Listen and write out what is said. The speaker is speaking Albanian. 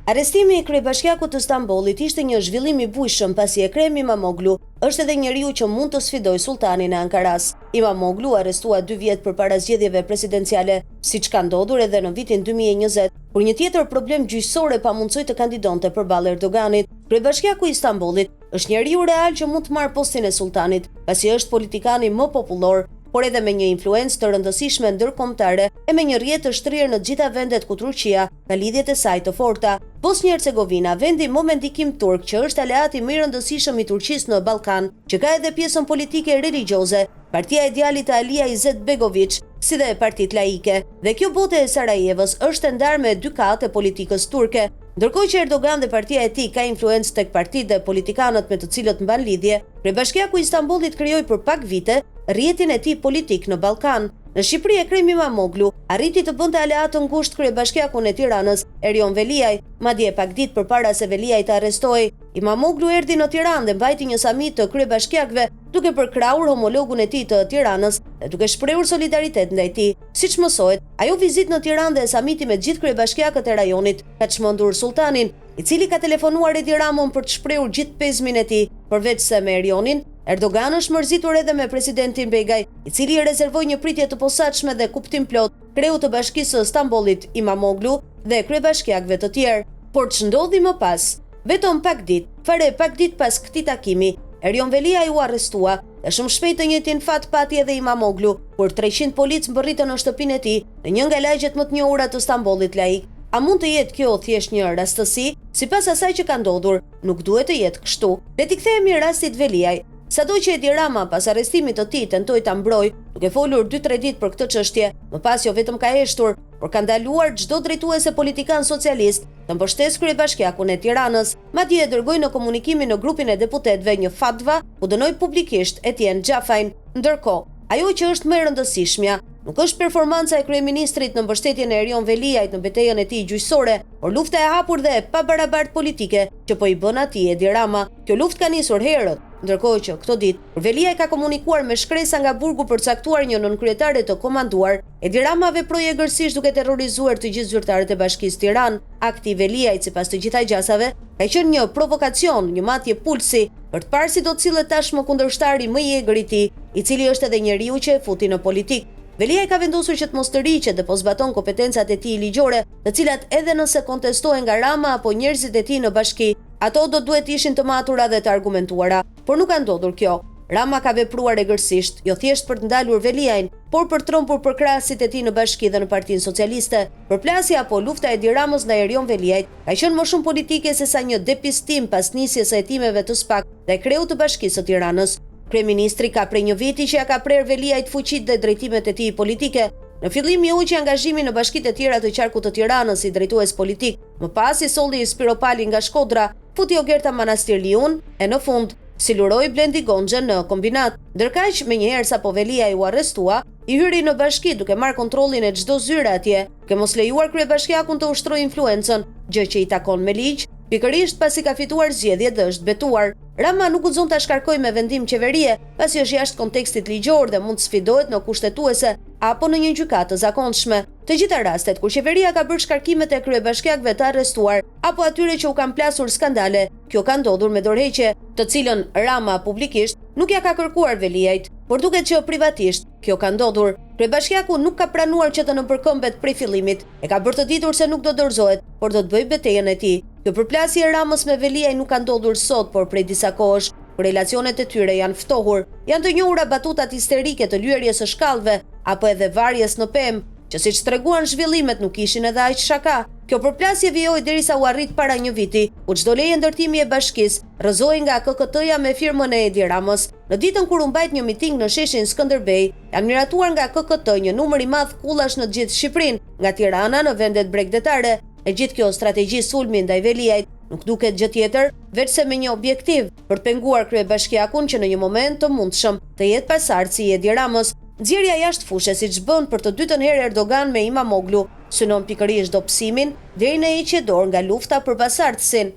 Arrestimi i kryebashkiakut të Stambollit ishte një zhvillim i bujshëm pasi Ekrem Imamoglu është edhe njeriu që mund të sfidojë sultanin e Ankaras. Imamoglu arrestua 2 vjet përpara zgjedhjeve presidenciale, siç ka ndodhur edhe në vitin 2020, kur një tjetër problem gjyqësor e pamundsoi të kandidonte përballë Erdoganit. Kryebashkiaku i Stambollit është njeriu real që mund të marrë postin e sultanit, pasi është politikani më popullor, por edhe me një influencë të rëndësishme ndërkombëtare e me një rrjet të shtrirë në të gjitha vendet ku Turqia ka lidhjet e saj të forta. Bosnjë-Hercegovina, vendi më me ndikim turk që është aleati më i rëndësishëm i Turqisë në Ballkan, që ka edhe pjesën politike religjoze, partia e djalit të Alija Izetbegović, si dhe partitë laike. Dhe kjo bote e Sarajevës është e ndarë me 2 katë e politikës turke. Ndërkohë që Erdogan dhe partia e tij ka influencë tek partitë dhe politikanët me të cilët mban lidhje, Kryebashkiaku i Stambollit krijoi për pak vite rrjetin e tij politik në Ballkan. Në Shqipëri Ekrem Imamoglu arriti të bënte aleat të ngushtë kryebashkiakun e Tiranës, Erion Veliaj, madje pak ditë përpara se Veliaj të arrestohej. Imamoglu erdhi në Tiranë dhe mbajti një samit të kryebashkiakëve, duke përkrahur homologun e tij të Tiranës dhe duke shprehur solidaritet ndaj tij. Siç mësohet, ajo vizitë në Tiranë dhe samiti me gjithë kryebashkiakët e rajonit ka çmendur sultanin, i cili ka telefonuar Edi Ramon për të shprehur gjithë pezmin e tij, përveç se me Erionin. Erdogan është mërzitur edhe me presidentin Begaj, i cili i rezervoi një pritje të posaçme dhe kuptim plot kreut të Bashkisë së Stambollit Imamoglu dhe kryebashkiakëve të tjerë. Por ç'ndodhi më pas? Vetëm pak ditë pas këtij takimi, Erion Veliaj u arrestua dhe shumë shpejt të njëjtin fat pati edhe Imamoglu, kur 300 policë mbërritën në shtëpinë e tij në një nga lagjet më të njohura të Stambollit laik. A mund të jetë kjo thjesht një rastësi? Sipas asaj që ka ndodhur, nuk duhet të jetë kështu. Le t'i kthehemi rastit Veliaj. Sado që Edi Rama pas arrestimit të tij tentoi ta mbrojë, duke folur 2-3 ditë për këtë çështje, më pas jo vetëm ka heshtur, por ka ndaluar çdo drejtuese politikan socialist të mbështesë kryebashkiakun e Tiranës, madje e dërgoi në komunikimin në grupin e deputetëve një fatva ku dënoi publikisht Etienne Xhafajin. Ndërkohë, ajo që është më e rëndësishmja nuk është performanca e kryeministrit në mbështetjen e Erion Veliajt në betejën e tij gjyqësore, por lufta e hapur dhe e pabarabartë politike që po i bën atij Edi Rama. Kjo luftë ka nisur herët, ndërkohë që këto ditë Veliaj ka komunikuar me shkresa nga burgu për caktuar një nënkryetare të komanduar. Edi Rama veproi egërsisht duke terrorizuar të gjithë zyrtarët e Bashkisë Tiranë. Akti i Veliajt, sipas të gjithaj gjasave, ka qenë një provokacion, një matje pulsi për të parë si do të cilët tashmë kundërshtari më i egër i tij, i cili është edhe njeriu që e futi në politikë. Veliaj ka vendosur që të mos të riqet dhe po zbaton kompetencat e tij ligjore, të cilat edhe nëse kontestohen nga Rama apo njerëzit e tij në bashki, ato do duhet ishin të matura dhe të argumentuara, por nuk ka ndodhur kjo. Rama ka vepruar egërsisht, jo thjesht për të ndalur Veliajin, por për të trompur përkrahasit e tij në bashki dhe në Partinë Socialiste. Përplasja apo lufta e Edi Ramës ndaj Erion Veliajt ka qenë më shumë politike se sa një depistim pas nisjes së hetimeve të SPAK dhe kreut të Bashkisë së Tiranës. Kryeministri ka prej një viti që ja ka prerë Veliajt fuqitë dhe drejtimet e tij politike. Në fillim i hoqi angazhimin në bashkitë e tjera të qarkut të Tiranës si drejtues politik, më pas i solli Spiropali nga Shkodra, futi Ogerta Manastirliun e në fund siluroi Blendi Gonxhen në kombinat. Ndërkaq, menjëherë sapo Veliaj u arrestua, i hyri në bashki duke marrë kontrollin e çdo zyre atje, duke mos lejuar kryebashkiakun të ushtrojë influencën, gjë që i takon me ligj, pikërisht pasi ka fituar zgjedhjet dhe është betuar. Rama nuk guxon ta shkarkojë me vendim qeverie, pasi është jashtë kontekstit ligjor dhe mund të sfidohet në kushtetuese apo në një gjykatë të zakonshme. Të gjitha rastet kur qeveria ka bërë shkarkimet e kryebashkiakëve të arrestuar apo atyre që u kanë plasur skandale, kjo ka ndodhur me dorëheqje, të cilën Rama publikisht nuk ja ka kërkuar Veliajt, por duket që privatisht kjo ka ndodhur. Kryebashkiaku nuk ka pranuar që të nënpërkëmbet prej fillimit, e ka bërë të ditur se nuk do dorëzohet, por do të bëjë betejën e tij. Kjo përplasje e Ramës me Veliaj nuk ka ndodhur sot, por prej disa kohësh, kur relacionet e tyre janë ftohur. Janë të njohura batutat histerike të lyerjes së shkallëve apo edhe varjes në pemë, që siç treguan zhvillimet nuk ishin edhe aq shaka. Kjo përplasje vijoi derisa u arrit para një viti, ku çdo leje ndërtimi e bashkisë rrëzohej nga KKT-ja me firmën e Edi Ramës. Në ditën kur u mbajt një miting në sheshin Skënderbej, janë miratuar nga KKT një numër i madh kullash në gjithë Shqipërinë, nga Tirana në vendet bregdetare. E gjithë kjo strategji sulmi ndaj Veliajt nuk duket gjë tjetër veç se me një objektiv për të penguar kryebashkiakun që në një moment të mundshëm të jetë pasardhës i Edi Ramës. Nxjerrja jashtë fushë siç bën për të dytën herë Erdogan me Imamoglu, synon pikërisht dobësimin deri në heqje dorë nga lufta për pasardhësin.